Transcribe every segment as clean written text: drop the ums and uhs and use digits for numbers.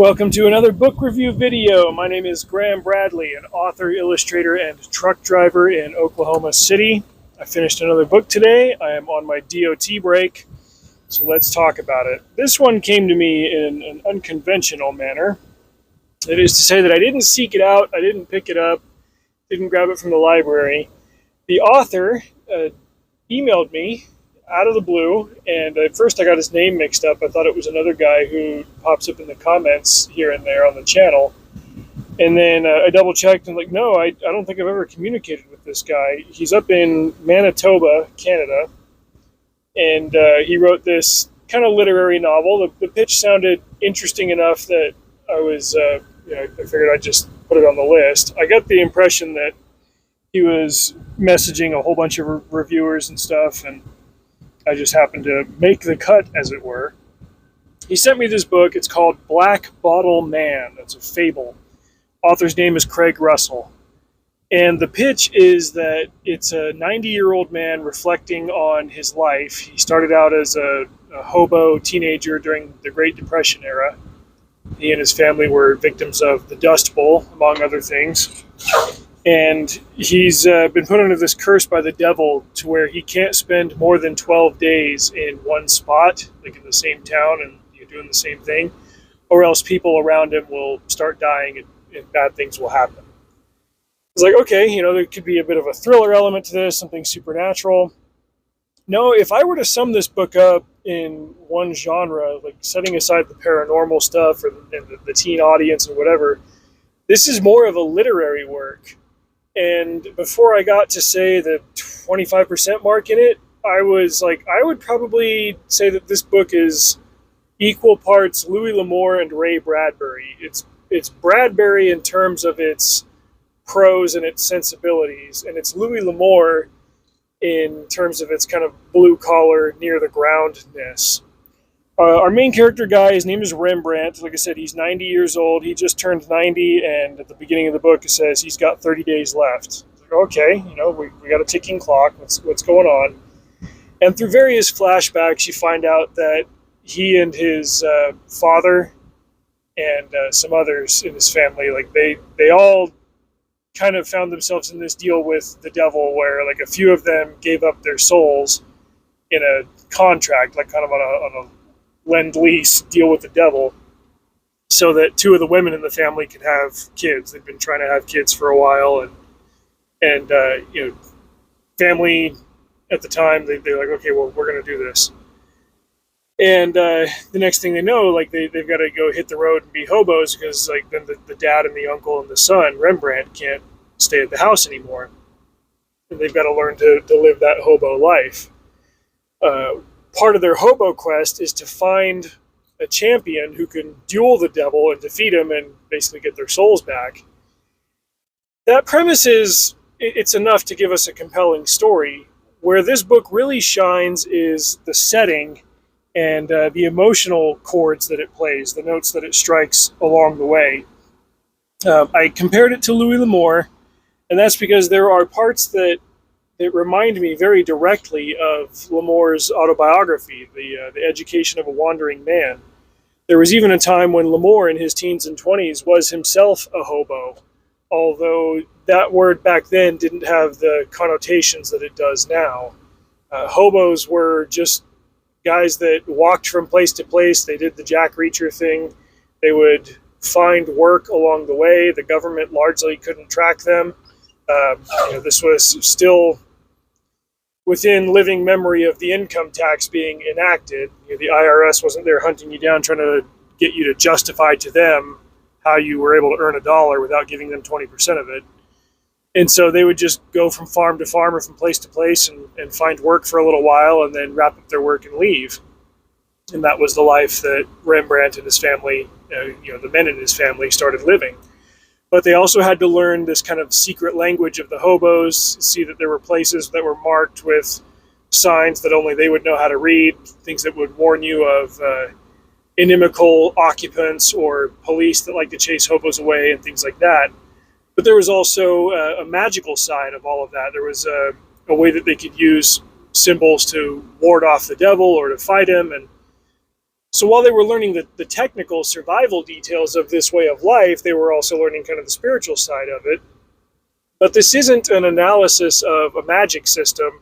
Welcome to another book review video. My name is Graham Bradley, an author, illustrator, and truck driver in Oklahoma City. I finished another book today. I am on my DOT break, so let's talk about it. This one came to me in an unconventional manner. That is to say that I didn't seek it out, I didn't pick it up, didn't grab it from the library. The author emailed me out of the blue, and at first I got his name mixed up. I thought it was another guy who pops up in the comments here and there on the channel. And then I double checked and no, I don't think I've ever communicated with this guy. He's up in Manitoba, Canada, and he wrote this kind of literary novel. The pitch sounded interesting enough that I figured I'd just put it on the list. I got the impression that he was messaging a whole bunch of reviewers and stuff, and I just happened to make the cut, as it were. He sent me this book. It's called Black Bottle Man. It's a fable. Author's name is Craig Russell. And the pitch is that it's a 90-year-old man reflecting on his life. He started out as a hobo teenager during the Great Depression era. He and his family were victims of the Dust Bowl, among other things. And he's been put under this curse by the devil to where he can't spend more than 12 days in one spot, like in the same town and doing the same thing, or else people around him will start dying and bad things will happen. It's like, okay, there could be a bit of a thriller element to this, something supernatural. No, if I were to sum this book up in one genre, like setting aside the paranormal stuff or the teen audience and whatever, this is more of a literary work. And before I got to say the 25% mark in it, I would probably say that this book is equal parts Louis L'Amour and Ray Bradbury. It's Bradbury in terms of its prose and its sensibilities, and it's Louis L'Amour in terms of its kind of blue-collar, near-the-groundness. Our main character guy, his name is Rembrandt. Like I said, he's 90 years old. He just turned 90, and at the beginning of the book, it says he's got 30 days left. Okay, we got a ticking clock. What's going on? And through various flashbacks, you find out that he and his father and some others in his family, they all kind of found themselves in this deal with the devil where, a few of them gave up their souls in a contract, kind of on a lend-lease deal with the devil, so that two of the women in the family could have kids. They've been trying to have kids for a while, and family at the time, they're like, okay, well, we're going to do this. And the next thing they know, they've got to go hit the road and be hobos because then the dad and the uncle and the son, Rembrandt, can't stay at the house anymore. And they've got to learn to live that hobo life. Part of their hobo quest is to find a champion who can duel the devil and defeat him and basically get their souls back. That premise it's enough to give us a compelling story. Where this book really shines is the setting and the emotional chords that it plays, the notes that it strikes along the way. I compared it to Louis L'Amour, and that's because there are parts that remind me very directly of L'Amour's autobiography, The Education of a Wandering Man. There was even a time when L'Amour in his teens and 20s was himself a hobo, although that word back then didn't have the connotations that it does now. Hobos were just guys that walked from place to place. They did the Jack Reacher thing. They would find work along the way. The government largely couldn't track them. This was still within living memory of the income tax being enacted. The IRS wasn't there hunting you down, trying to get you to justify to them how you were able to earn $1 without giving them 20% of it. And so they would just go from farm to farm or from place to place and find work for a little while and then wrap up their work and leave. And that was the life that Rembrandt and his family, the men in his family, started living. But they also had to learn this kind of secret language of the hobos, see that there were places that were marked with signs that only they would know how to read, things that would warn you of inimical occupants or police that like to chase hobos away and things like that. But there was also a magical side of all of that. There was a way that they could use symbols to ward off the devil or to fight him. And So while they were learning the technical survival details of this way of life, they were also learning kind of the spiritual side of it. But this isn't an analysis of a magic system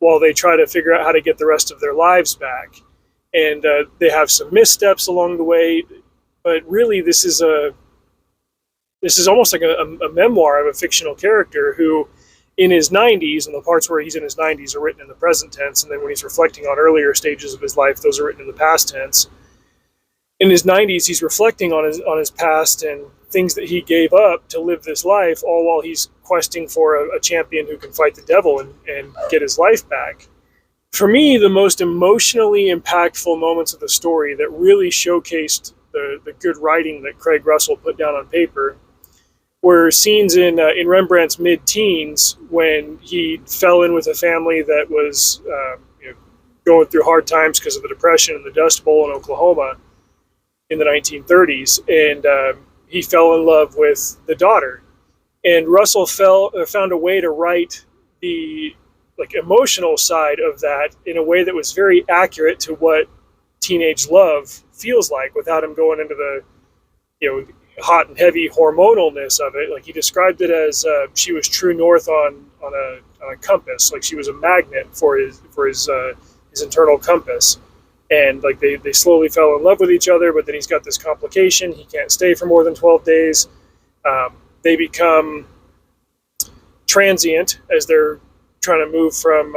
while they try to figure out how to get the rest of their lives back. And they have some missteps along the way, but really this is almost like a memoir of a fictional character who, in his 90s, and the parts where he's in his 90s are written in the present tense, and then when he's reflecting on earlier stages of his life, those are written in the past tense. In his 90s, he's reflecting on his past and things that he gave up to live this life, all while he's questing for a champion who can fight the devil and get his life back. For me, the most emotionally impactful moments of the story that really showcased the good writing that Craig Russell put down on paper were scenes in Rembrandt's mid-teens when he fell in with a family that was going through hard times because of the Depression and the Dust Bowl in Oklahoma in the 1930s, and he fell in love with the daughter. And Russell found a way to write the emotional side of that in a way that was very accurate to what teenage love feels like, without him going into the hot and heavy hormonalness of it. Like, he described it as she was true north on a compass. Like, she was a magnet for his internal compass. And like they slowly fell in love with each other, but then he's got this complication. He can't stay for more than 12 days. They become transient as they're trying to move from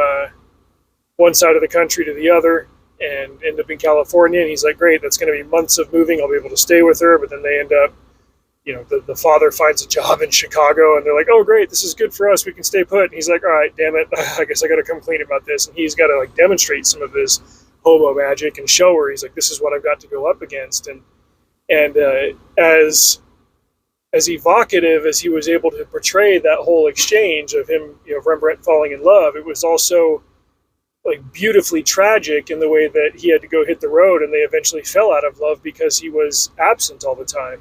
one side of the country to the other, and end up in California. And he's like, great, that's going to be months of moving. I'll be able to stay with her. But then they end up, the father finds a job in Chicago, and they're like, oh, great, this is good for us. We can stay put. And he's like, all right, damn it. I guess I got to come clean about this. And he's got to demonstrate some of his hobo magic and show her. He's like, this is what I've got to go up against. And as evocative as he was able to portray that whole exchange of him, Rembrandt falling in love, it was also beautifully tragic in the way that he had to go hit the road, and they eventually fell out of love because he was absent all the time.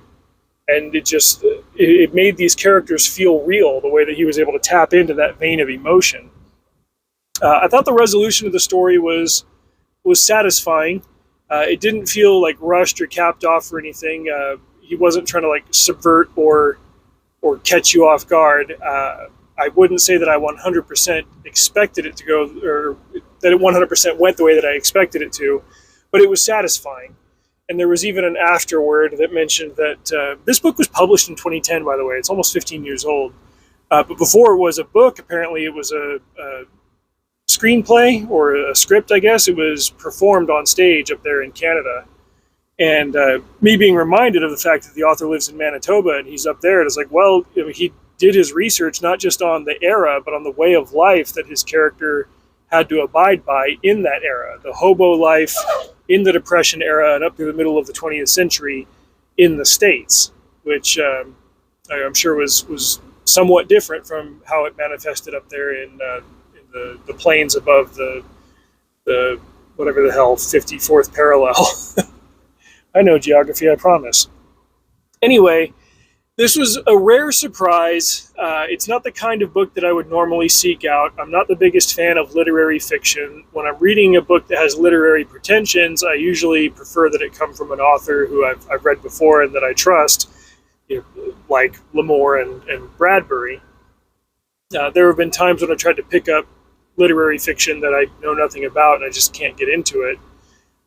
And it made these characters feel real, the way that he was able to tap into that vein of emotion. I thought the resolution of the story was satisfying. It didn't feel rushed or capped off or anything. He wasn't trying to subvert or catch you off guard. I wouldn't say that I 100% expected it to go, or that it 100% went the way that I expected it to, but it was satisfying. And there was even an afterword that mentioned that this book was published in 2010, by the way. It's almost 15 years old. But before it was a book, apparently it was a screenplay or a script, I guess. It was performed on stage up there in Canada. And me being reminded of the fact that the author lives in Manitoba and he's up there, it's like, well, he did his research not just on the era, but on the way of life that his character had to abide by in that era. The hobo life in the Depression era and up through the middle of the 20th century in the States, which I'm sure was somewhat different from how it manifested up there in the plains above the whatever the hell, 54th parallel. I know geography, I promise. Anyway, this was a rare surprise. It's not the kind of book that I would normally seek out. I'm not the biggest fan of literary fiction. When I'm reading a book that has literary pretensions, I usually prefer that it come from an author who I've read before and that I trust, like L'Amour and Bradbury. There have been times when I tried to pick up literary fiction that I know nothing about and I just can't get into it.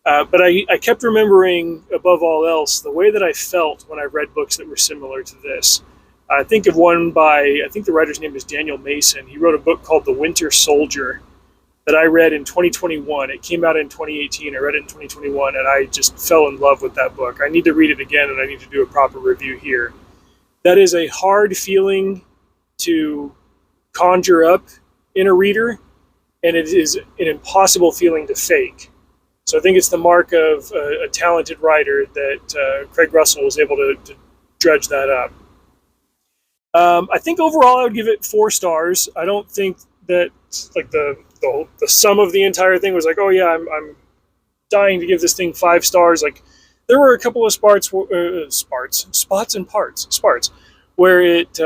But I kept remembering, above all else, the way that I felt when I read books that were similar to this. I think of one by, I think the writer's name is Daniel Mason. He wrote a book called The Winter Soldier that I read in 2021. It came out in 2018. I read it in 2021, and I just fell in love with that book. I need to read it again, and I need to do a proper review here. That is a hard feeling to conjure up in a reader, and it is an impossible feeling to fake. So I think it's the mark of a talented writer that Craig Russell was able to dredge that up. I think overall I would give it 4 stars. I don't think that the sum of the entire thing was oh yeah, I'm dying to give this thing 5 stars. There were a couple of spots where it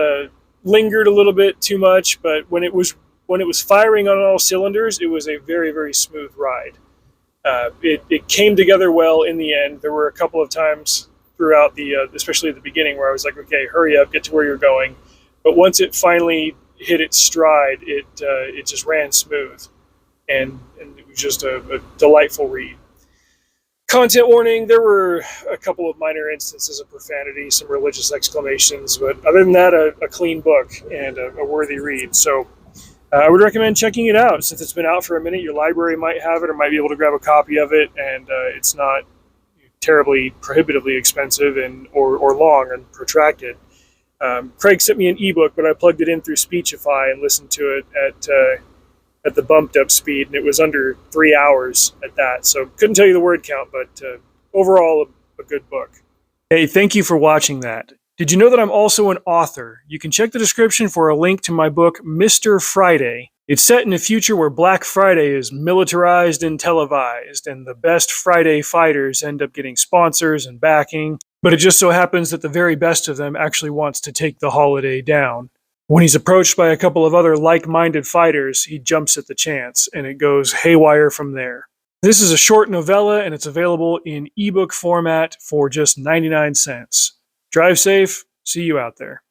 lingered a little bit too much, but when it was firing on all cylinders, it was a very, very smooth ride. It came together well in the end. There were a couple of times throughout especially at the beginning, where I was like, okay, hurry up, get to where you're going. But once it finally hit its stride, it just ran smooth, and it was just a delightful read. Content warning: there were a couple of minor instances of profanity, some religious exclamations, but other than that, a clean book and a worthy read. So I would recommend checking it out. Since it's been out for a minute, your library might have it or might be able to grab a copy of it, and it's not terribly prohibitively expensive or long and protracted. Craig sent me an ebook, but I plugged it in through Speechify and listened to it at the bumped up speed, and it was under 3 hours at that. So couldn't tell you the word count, but overall a good book. Hey, thank you for watching that. Did you know that I'm also an author? You can check the description for a link to my book, Mr. Friday. It's set in a future where Black Friday is militarized and televised, and the best Friday fighters end up getting sponsors and backing, but it just so happens that the very best of them actually wants to take the holiday down. When he's approached by a couple of other like-minded fighters, he jumps at the chance, and it goes haywire from there. This is a short novella, and it's available in ebook format for just 99 cents. Drive safe. See you out there.